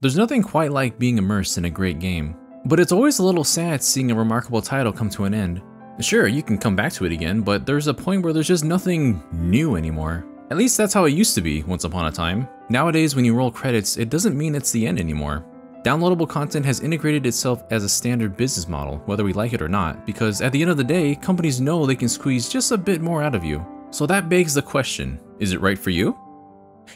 There's nothing quite like being immersed in a great game, but it's always a little sad seeing a remarkable title come to an end. Sure, you can come back to it again, but there's a point where there's just nothing new anymore. At least that's how it used to be once upon a time. Nowadays, when you roll credits, it doesn't mean it's the end anymore. Downloadable content has integrated itself as a standard business model, whether we like it or not, because at the end of the day, companies know they can squeeze just a bit more out of you. So that begs the question, is it right for you?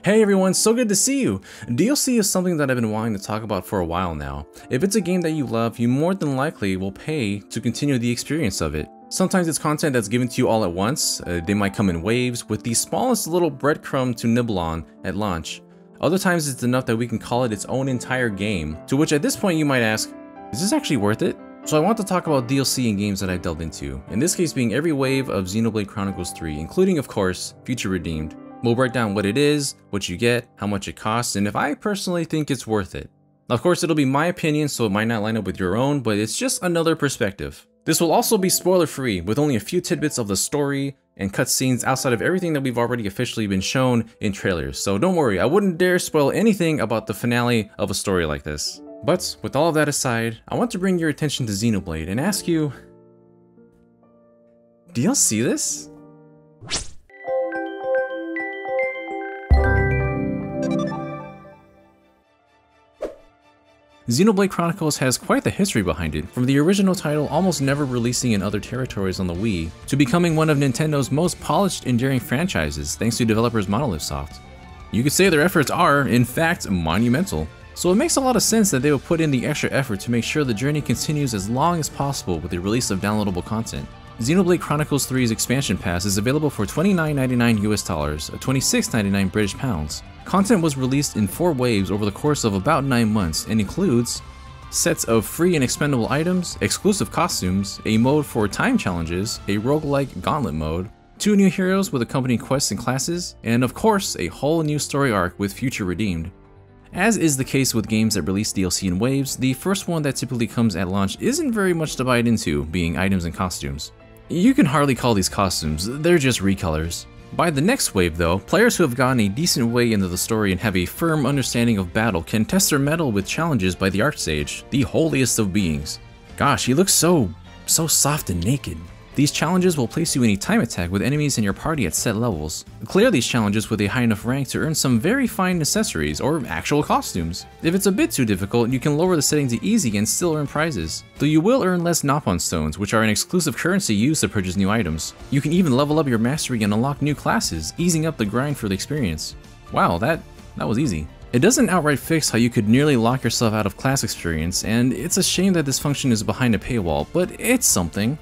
Hey everyone, so good to see you! DLC is something that I've been wanting to talk about for a while now. If it's a game that you love, you more than likely will pay to continue the experience of it. Sometimes it's content that's given to you all at once. They might come in waves with the smallest little breadcrumb to nibble on at launch. Other times it's enough that we can call it its own entire game, to which at this point you might ask, is this actually worth it? So I want to talk about DLC in games that I've delved into, in this case being every wave of Xenoblade Chronicles 3, including of course, Future Redeemed. We'll break down what it is, what you get, how much it costs, and if I personally think it's worth it. Of course, it'll be my opinion, so it might not line up with your own, but it's just another perspective. This will also be spoiler-free, with only a few tidbits of the story and cutscenes outside of everything that we've already officially been shown in trailers. So don't worry, I wouldn't dare spoil anything about the finale of a story like this. But with all of that aside, I want to bring your attention to Xenoblade and ask you, do y'all see this? Xenoblade Chronicles has quite the history behind it, from the original title almost never releasing in other territories on the Wii, to becoming one of Nintendo's most polished, enduring franchises thanks to developers Monolith Soft. You could say their efforts are, in fact, monumental, so it makes a lot of sense that they would put in the extra effort to make sure the journey continues as long as possible with the release of downloadable content. Xenoblade Chronicles 3's expansion pass is available for $29.99 US dollars, or $26.99 British pounds. Content was released in 4 waves over the course of about 9 months and includes sets of free and expendable items, exclusive costumes, a mode for time challenges, a roguelike gauntlet mode, 2 new heroes with accompanying quests and classes, and of course a whole new story arc with Future Redeemed. As is the case with games that release DLC in waves, the first one that typically comes at launch isn't very much to bite into, being items and costumes. You can hardly call these costumes, they're just recolors. By the next wave though, players who have gotten a decent way into the story and have a firm understanding of battle can test their mettle with challenges by the Archsage, the holiest of beings. Gosh, he looks so soft and naked. These challenges will place you in a time attack with enemies in your party at set levels. Clear these challenges with a high enough rank to earn some very fine accessories or actual costumes. If it's a bit too difficult, you can lower the setting to easy and still earn prizes. Though you will earn less Nopon stones, which are an exclusive currency used to purchase new items. You can even level up your mastery and unlock new classes, easing up the grind for the experience. Wow, that was easy. It doesn't outright fix how you could nearly lock yourself out of class experience, and it's a shame that this function is behind a paywall, but it's something.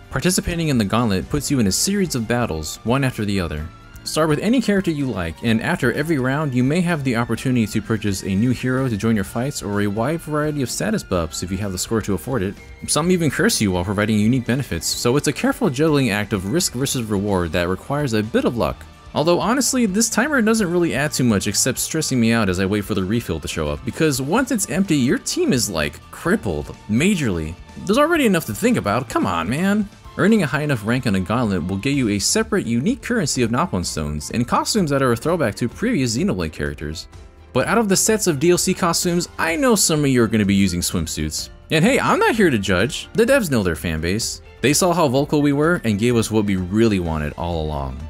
Participating in the gauntlet puts you in a series of battles, one after the other. Start with any character you like, and after every round you may have the opportunity to purchase a new hero to join your fights or a wide variety of status buffs if you have the score to afford it. Some even curse you while providing unique benefits, so it's a careful juggling act of risk versus reward that requires a bit of luck. Although honestly, this timer doesn't really add too much except stressing me out as I wait for the refill to show up, because once it's empty, your team is like crippled, majorly. There's already enough to think about, come on man. Earning a high enough rank on a gauntlet will get you a separate unique currency of Nopon stones and costumes that are a throwback to previous Xenoblade characters. But out of the sets of DLC costumes, I know some of you are going to be using swimsuits. And hey, I'm not here to judge, the devs know their fanbase. They saw how vocal we were and gave us what we really wanted all along.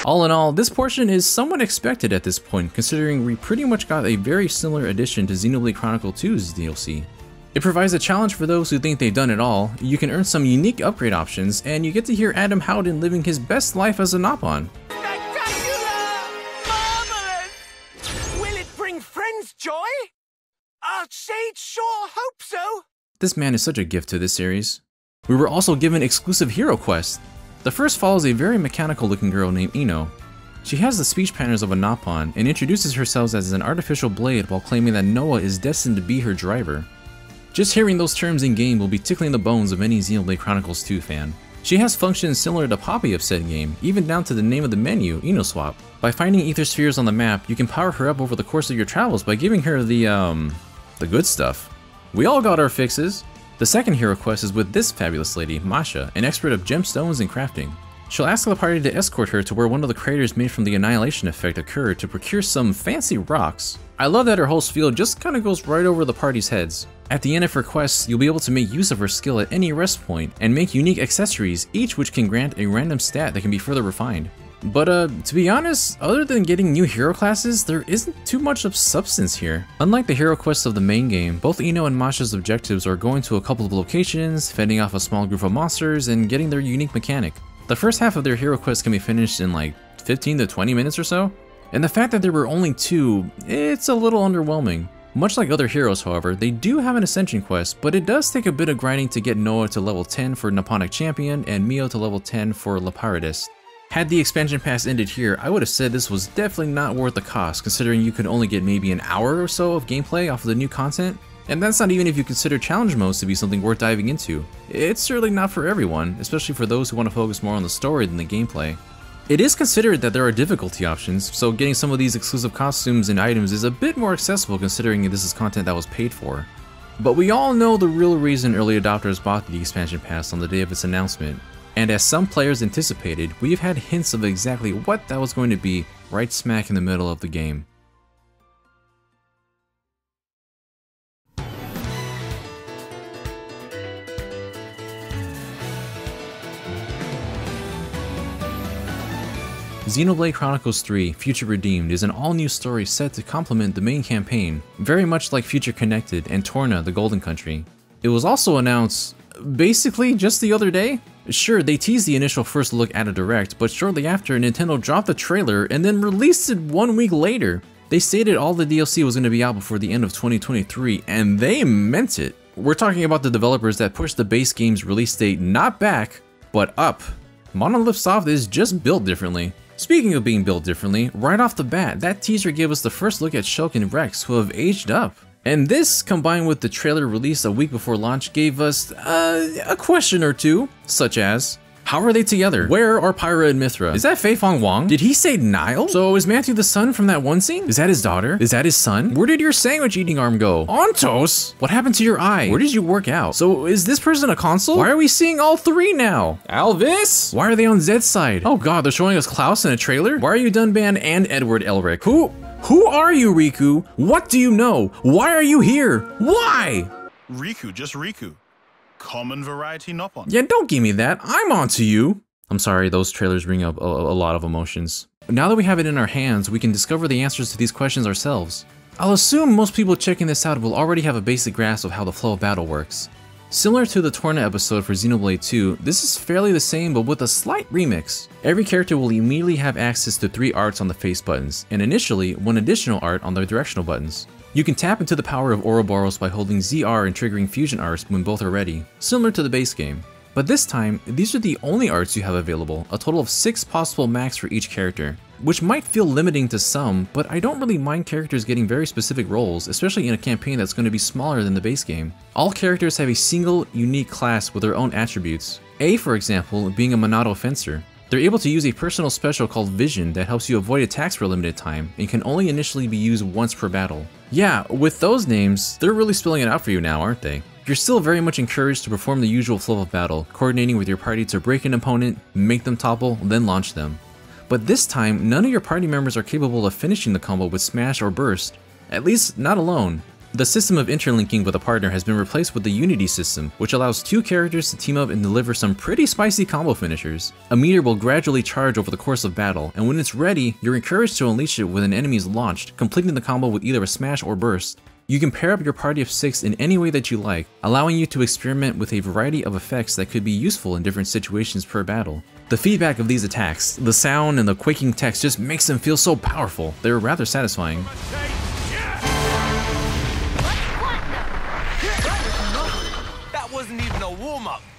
All in all, this portion is somewhat expected at this point, considering we pretty much got a very similar addition to Xenoblade Chronicles 2's DLC. It provides a challenge for those who think they've done it all, you can earn some unique upgrade options, and you get to hear Adam Howden living his best life as a Nopon. Spectacular! Marvelous! Will it bring friends joy? Archsage sure hope so! This man is such a gift to this series. We were also given exclusive hero quests. The first follows a very mechanical looking girl named Ino. She has the speech patterns of a Nopon and introduces herself as an artificial blade while claiming that Noah is destined to be her driver. Just hearing those terms in game will be tickling the bones of any Xenoblade Chronicles 2 fan. She has functions similar to Poppy of said game, even down to the name of the menu, Ino Swap. By finding ether spheres on the map, you can power her up over the course of your travels by giving her the good stuff. We all got our fixes. The second hero quest is with this fabulous lady, Masha, an expert of gemstones and crafting. She'll ask the party to escort her to where one of the craters made from the annihilation effect occurred to procure some fancy rocks. I love that her whole spiel just kinda goes right over the party's heads. At the end of her quest, you'll be able to make use of her skill at any rest point and make unique accessories, each which can grant a random stat that can be further refined. But to be honest, other than getting new hero classes, there isn't too much of substance here. Unlike the hero quests of the main game, both Ino and Masha's objectives are going to a couple of locations, fending off a small group of monsters, and getting their unique mechanic. The first half of their hero quest can be finished in like 15 to 20 minutes or so, and the fact that there were only 2, it's a little underwhelming. Much like other heroes, however, they do have an ascension quest, but it does take a bit of grinding to get Noah to level 10 for Nipponic Champion and Mio to level 10 for Lapidus. Had the expansion pass ended here, I would have said this was definitely not worth the cost, considering you could only get maybe an hour or so of gameplay off of the new content. And that's not even if you consider challenge modes to be something worth diving into. It's certainly not for everyone, especially for those who want to focus more on the story than the gameplay. It is considered that there are difficulty options, so getting some of these exclusive costumes and items is a bit more accessible considering this is content that was paid for. But we all know the real reason early adopters bought the expansion pass on the day of its announcement. And as some players anticipated, we've had hints of exactly what that was going to be right smack in the middle of the game. Xenoblade Chronicles 3 Future Redeemed is an all-new story set to complement the main campaign, very much like Future Connected and Torna the Golden Country. It was also announced basically just the other day. Sure, they teased the initial first look at a direct, but shortly after, Nintendo dropped the trailer and then released it 1 week later. They stated all the DLC was going to be out before the end of 2023, and they meant it. We're talking about the developers that pushed the base game's release date not back, but up. Monolith Soft is just built differently. Speaking of being built differently, right off the bat, that teaser gave us the first look at Shulk and Rex, who have aged up. And this, combined with the trailer released a week before launch, gave us a question or two, such as, how are they together? Where are Pyra and Mithra? Is that Fei Fong Wang? Did he say Nile? So is Matthew the son from that one scene? Is that his daughter? Is that his son? Where did your sandwich eating arm go? Ontos? What happened to your eye? Where did you work out? So is this person a console? Why are we seeing all 3 now? Alvis? Why are they on Zed's side? Oh god, they're showing us Klaus in a trailer? Why are you Dunban and Edward Elric? Who are you, Riku? What do you know? Why are you here? Why? Riku, just Riku. Common variety Noppon. Yeah, don't give me that. I'm on to you. I'm sorry, those trailers bring up a lot of emotions. Now that we have it in our hands, we can discover the answers to these questions ourselves. I'll assume most people checking this out will already have a basic grasp of how the flow of battle works. Similar to the Torna episode for Xenoblade 2, this is fairly the same but with a slight remix. Every character will immediately have access to 3 arts on the face buttons, and initially 1 additional art on the directional buttons. You can tap into the power of Ouroboros by holding ZR and triggering fusion arts when both are ready, similar to the base game. But this time, these are the only arts you have available, a total of 6 possible max for each character. Which might feel limiting to some, but I don't really mind characters getting very specific roles, especially in a campaign that's going to be smaller than the base game. All characters have a single, unique class with their own attributes. A, for example, being a Monado Fencer. They're able to use a personal special called Vision that helps you avoid attacks for a limited time, and can only initially be used once per battle. Yeah, with those names, they're really spelling it out for you now, aren't they? You're still very much encouraged to perform the usual flow of battle, coordinating with your party to break an opponent, make them topple, then launch them. But this time, none of your party members are capable of finishing the combo with Smash or Burst, at least not alone. The system of interlinking with a partner has been replaced with the Unity system, which allows 2 characters to team up and deliver some pretty spicy combo finishers. A meter will gradually charge over the course of battle, and when it's ready, you're encouraged to unleash it when an enemy is launched, completing the combo with either a Smash or Burst. You can pair up your party of 6 in any way that you like, allowing you to experiment with a variety of effects that could be useful in different situations per battle. The feedback of these attacks, the sound and the quaking text just makes them feel so powerful. They're rather satisfying.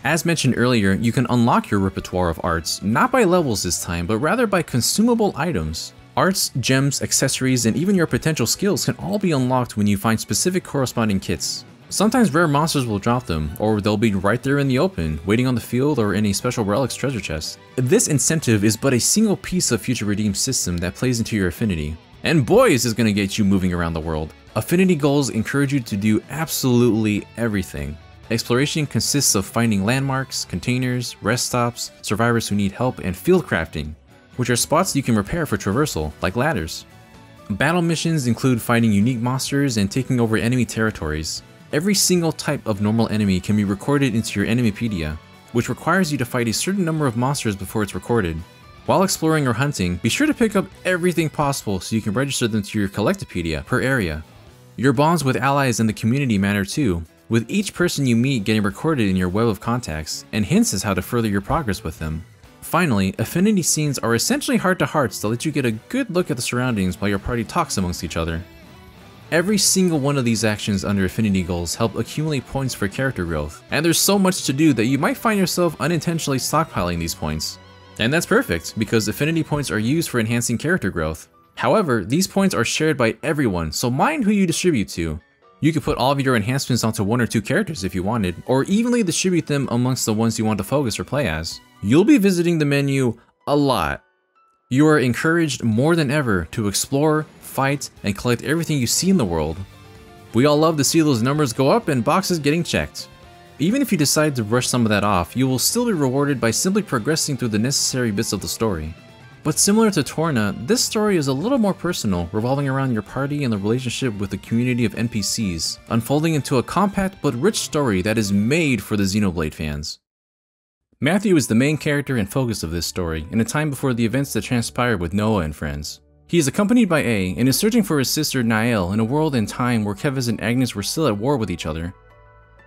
As mentioned earlier, you can unlock your repertoire of arts, not by levels this time, but rather by consumable items. Arts, gems, accessories, and even your potential skills can all be unlocked when you find specific corresponding kits. Sometimes rare monsters will drop them, or they'll be right there in the open, waiting on the field or in a special relics treasure chest. This incentive is but a single piece of Future Redeemed system that plays into your affinity. And boy, is this gonna get you moving around the world. Affinity goals encourage you to do absolutely everything. Exploration consists of finding landmarks, containers, rest stops, survivors who need help, and field crafting, which are spots you can repair for traversal, like ladders. Battle missions include fighting unique monsters and taking over enemy territories. Every single type of normal enemy can be recorded into your Enemypedia, which requires you to fight a certain number of monsters before it's recorded. While exploring or hunting, be sure to pick up everything possible so you can register them to your Collectopedia per area. Your bonds with allies and the community matter too, with each person you meet getting recorded in your web of contacts, and hints as how to further your progress with them. Finally, affinity scenes are essentially heart-to-hearts that let you get a good look at the surroundings while your party talks amongst each other. Every single one of these actions under affinity goals help accumulate points for character growth, and there's so much to do that you might find yourself unintentionally stockpiling these points. And that's perfect, because affinity points are used for enhancing character growth. However, these points are shared by everyone, so mind who you distribute to. You could put all of your enhancements onto 1 or 2 characters if you wanted, or evenly distribute them amongst the ones you want to focus or play as. You'll be visiting the menu a lot. You are encouraged more than ever to explore, fight, and collect everything you see in the world. We all love to see those numbers go up and boxes getting checked. Even if you decide to brush some of that off, you will still be rewarded by simply progressing through the necessary bits of the story. But similar to Torna, this story is a little more personal, revolving around your party and the relationship with the community of NPCs, unfolding into a compact but rich story that is made for the Xenoblade fans. Matthew is the main character and focus of this story, in a time before the events that transpired with Noah and friends. He is accompanied by A and is searching for his sister Nael in a world and time where Kevin and Agnes were still at war with each other.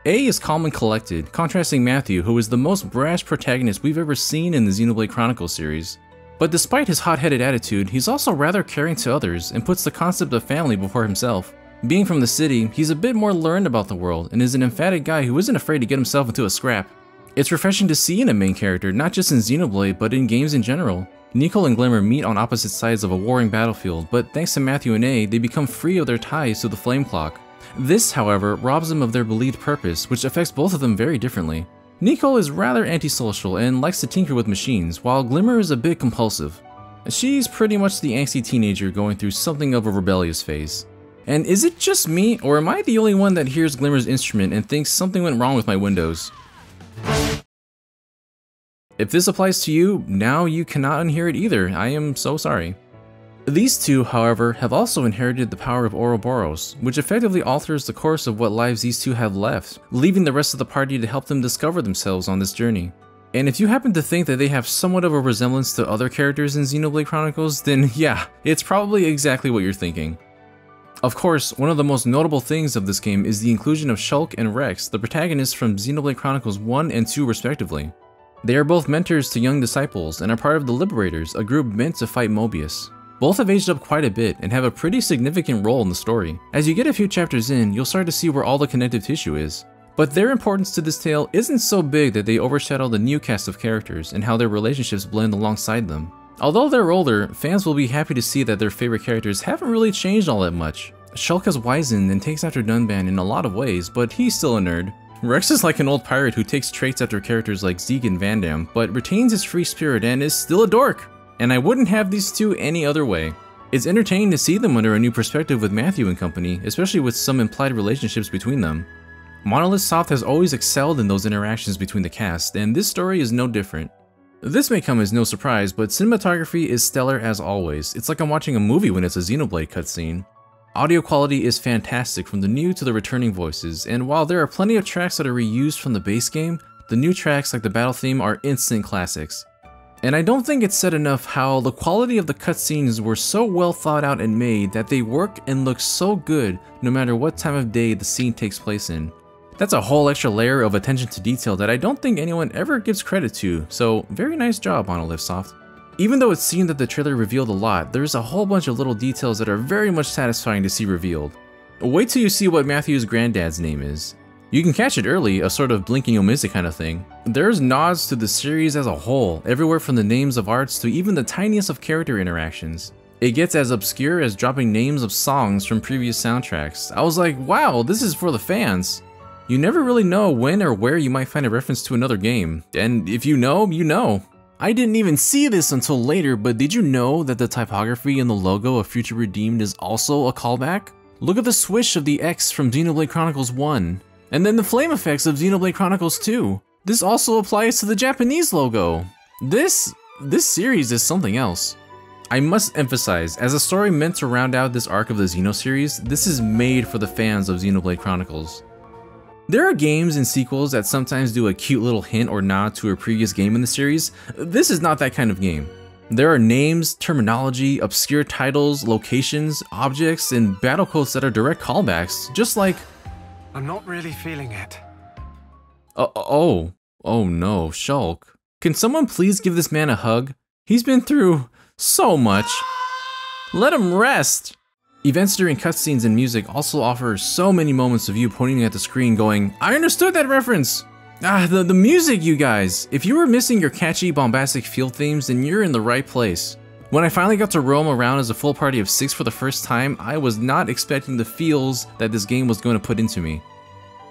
A is calm and collected, contrasting Matthew, who is the most brash protagonist we've ever seen in the Xenoblade Chronicles series. But despite his hot-headed attitude, he's also rather caring to others and puts the concept of family before himself. Being from the city, he's a bit more learned about the world and is an emphatic guy who isn't afraid to get himself into a scrap. It's refreshing to see in a main character, not just in Xenoblade, but in games in general. Nicole and Glimmer meet on opposite sides of a warring battlefield, but thanks to Matthew and A, they become free of their ties to the Flame Clock. This, however, robs them of their believed purpose, which affects both of them very differently. Nicole is rather antisocial and likes to tinker with machines, while Glimmer is a bit compulsive. She's pretty much the angsty teenager going through something of a rebellious phase. And is it just me, or am I the only one that hears Glimmer's instrument and thinks something went wrong with my windows? If this applies to you, now you cannot unhear it either. I am so sorry. These two, however, have also inherited the power of Ouroboros, which effectively alters the course of what lives these two have left, leaving the rest of the party to help them discover themselves on this journey. And if you happen to think that they have somewhat of a resemblance to other characters in Xenoblade Chronicles, then yeah, it's probably exactly what you're thinking. Of course, one of the most notable things of this game is the inclusion of Shulk and Rex, the protagonists from Xenoblade Chronicles 1 and 2 respectively. They are both mentors to young disciples and are part of the Liberators, a group meant to fight Mobius. Both have aged up quite a bit and have a pretty significant role in the story. As you get a few chapters in, you'll start to see where all the connective tissue is. But their importance to this tale isn't so big that they overshadow the new cast of characters and how their relationships blend alongside them. Although they're older, fans will be happy to see that their favorite characters haven't really changed all that much. Shulk has wizened and takes after Dunban in a lot of ways, but he's still a nerd. Rex is like an old pirate who takes traits after characters like Zeke and Van Damme, but retains his free spirit and is still a dork. And I wouldn't have these two any other way. It's entertaining to see them under a new perspective with Matthew and company, especially with some implied relationships between them. Monolith Soft has always excelled in those interactions between the cast, and this story is no different. This may come as no surprise, but cinematography is stellar as always. It's like I'm watching a movie when it's a Xenoblade cutscene. Audio quality is fantastic from the new to the returning voices, and while there are plenty of tracks that are reused from the base game, the new tracks like the battle theme are instant classics. And I don't think it's said enough how the quality of the cutscenes were so well thought out and made that they work and look so good no matter what time of day the scene takes place in. That's a whole extra layer of attention to detail that I don't think anyone ever gives credit to, so very nice job, Monolith Soft. Even though it seemed that the trailer revealed a lot, there's a whole bunch of little details that are very much satisfying to see revealed. Wait till you see what Matthew's granddad's name is. You can catch it early, a sort of blink and you'll miss it kind of thing. There's nods to the series as a whole, everywhere from the names of arts to even the tiniest of character interactions. It gets as obscure as dropping names of songs from previous soundtracks. I was like, wow, this is for the fans. You never really know when or where you might find a reference to another game, and if you know, you know. I didn't even see this until later, but did you know that the typography in the logo of Future Redeemed is also a callback? Look at the swish of the X from Xenoblade Chronicles 1. And then the flame effects of Xenoblade Chronicles 2. This also applies to the Japanese logo. This series is something else. I must emphasize, as a story meant to round out this arc of the Xeno series, this is made for the fans of Xenoblade Chronicles. There are games and sequels that sometimes do a cute little hint or nod to a previous game in the series. This is not that kind of game. There are names, terminology, obscure titles, locations, objects, and battle quotes that are direct callbacks, just like... I'm not really feeling it. Oh no, Shulk. Can someone please give this man a hug? He's been through so much. Let him rest! Events during cutscenes and music also offer so many moments of you pointing at the screen going, I understood that reference! The music, you guys! If you were missing your catchy, bombastic field themes, then you're in the right place. When I finally got to roam around as a full party of 6 for the first time, I was not expecting the feels that this game was going to put into me.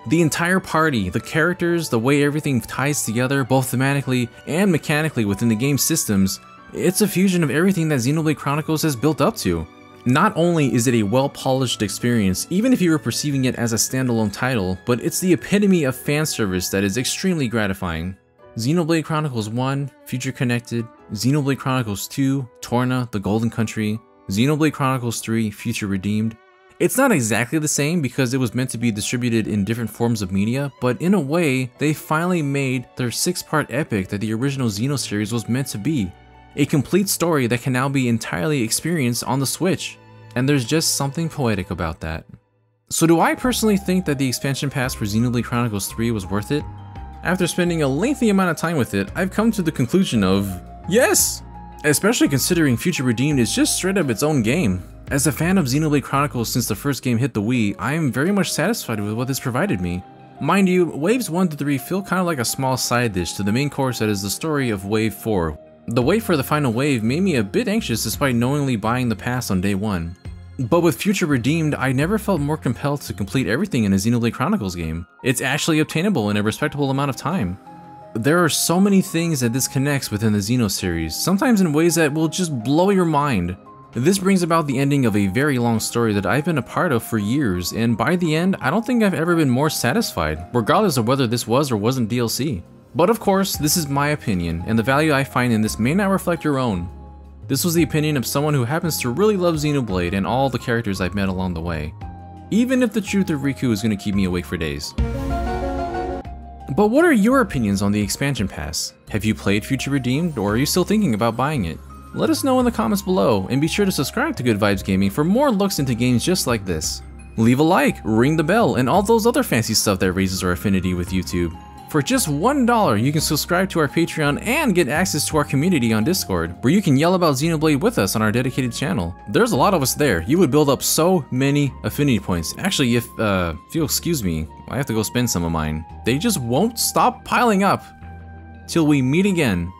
The entire party, the characters, the way everything ties together, both thematically and mechanically within the game's systems, it's a fusion of everything that Xenoblade Chronicles has built up to. Not only is it a well-polished experience, even if you were perceiving it as a standalone title, but it's the epitome of fan service that is extremely gratifying. Xenoblade Chronicles 1, Future Connected, Xenoblade Chronicles 2, Torna, The Golden Country, Xenoblade Chronicles 3, Future Redeemed. It's not exactly the same because it was meant to be distributed in different forms of media, but in a way, they finally made their 6-part epic that the original Xeno series was meant to be. A complete story that can now be entirely experienced on the Switch, and there's just something poetic about that. So do I personally think that the expansion pass for Xenoblade Chronicles 3 was worth it? After spending a lengthy amount of time with it, I've come to the conclusion of yes! Especially considering Future Redeemed is just straight up its own game. As a fan of Xenoblade Chronicles since the first game hit the Wii, I am very much satisfied with what this provided me. Mind you, Waves 1 to 3 feel kind of like a small side dish to the main course that is the story of Wave 4. The wait for the final wave made me a bit anxious despite knowingly buying the pass on day 1. But with Future Redeemed, I never felt more compelled to complete everything in a Xenoblade Chronicles game. It's actually obtainable in a respectable amount of time. There are so many things that this connects within the Xeno series, sometimes in ways that will just blow your mind. This brings about the ending of a very long story that I've been a part of for years, and by the end, I don't think I've ever been more satisfied, regardless of whether this was or wasn't DLC. But of course, this is my opinion, and the value I find in this may not reflect your own. This was the opinion of someone who happens to really love Xenoblade and all the characters I've met along the way, even if the truth of Riku is going to keep me awake for days. But what are your opinions on the expansion pass? Have you played Future Redeemed, or are you still thinking about buying it? Let us know in the comments below, and be sure to subscribe to Good Vibes Gaming for more looks into games just like this. Leave a like, ring the bell, and all those other fancy stuff that raises our affinity with YouTube. For just $1, you can subscribe to our Patreon and get access to our community on Discord, where you can yell about Xenoblade with us on our dedicated channel. There's a lot of us there. You would build up so many affinity points. Actually, if you'll excuse me, I have to go spend some of mine. They just won't stop piling up. Till we meet again.